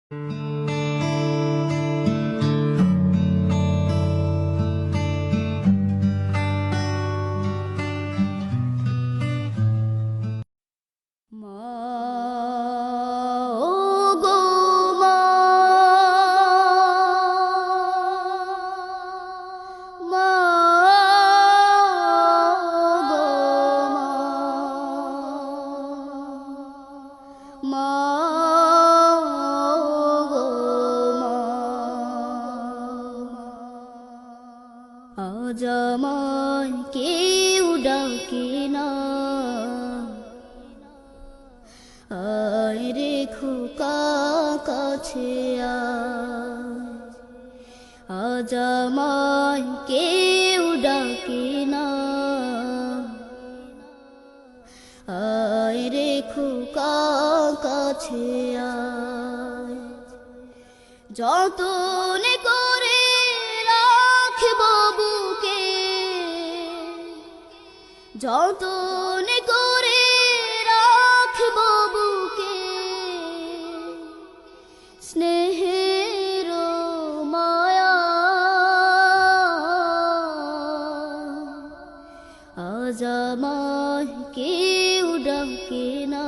আজ আমায় কেউ ডাকে না, আয় রে খোকা কাছে আয়। আজ আমায় কেউ ডাকে না, আয় রে খোকা কাছে আয়। যতনে করে রাখব বুকে, যতনে করে রাখব বুকে, স্নেহের মায়া। আজ আমায় কেউ ডাকে না,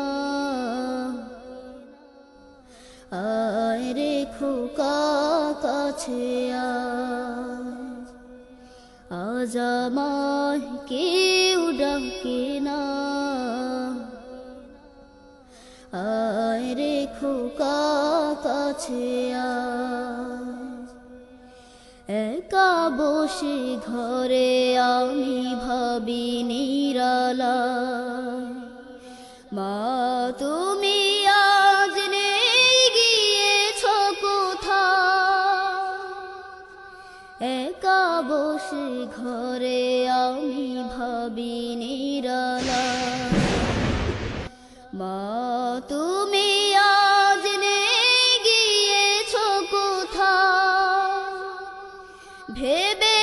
আয় রে খোকা কাছে আয়। আজ আমায় কেউ ডাকে না, আয় রে খোকা কাছে আয়। একা বসে ঘরে আমি ভাবি নিরালায়, মা তুমি আজ নেই গিয়েছ কোথায়। একা বসে ঘরে আমি ভাবি নিরালায়, মা তুমি আজ নেই গিয়েছ কোথায়। ভেবে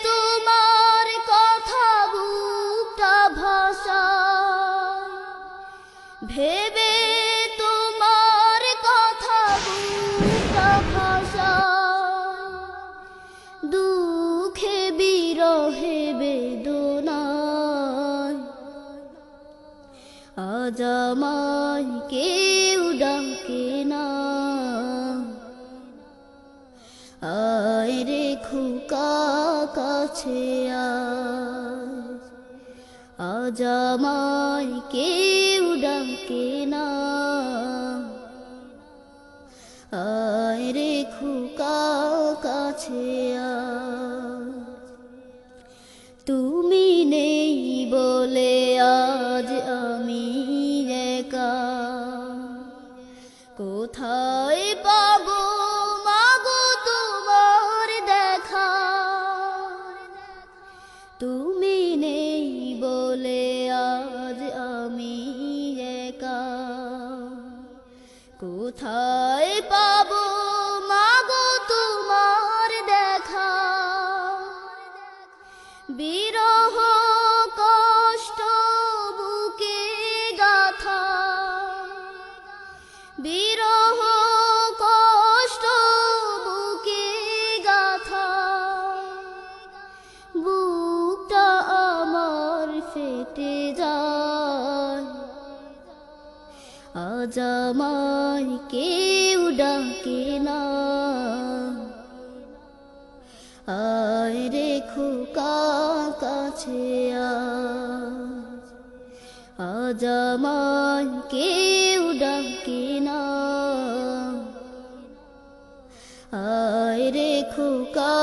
তোমার কথা বুকটা ভাষায়, ভেবে তোমার কথা বুকটা ভাষায়। দুঃখে বিরহে বেদনায় আজ আমায় কেউ ডাকে না, আয় রে খোকা কাছে আয়। আজ আমায় কেউ ডাকে না, আয় রে খোকা কাছে আয়। তুমি নেই বলে আজ আমি একা, কোথায় পাবো মাগো তোমার দেখা। তুমি নেই বলে আজ আমি একা, কোথায় পাবো মাগো তোমার দেখা। বিরহ কষ্ট বুকে গাথা, বিরহ কষ্ট বুকে গাথা। বুকটা আমার ফেটে যায়, আজ আমায় কেউ ডাকে না, আয় রে খোকা কাছে আয়। আজ আমায় কেউ ডাকে না, আয় রে খোকা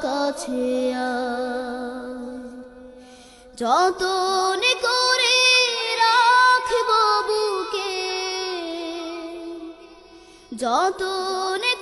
কাছে আয়। যতনে করে রাখব বুকে, যতনে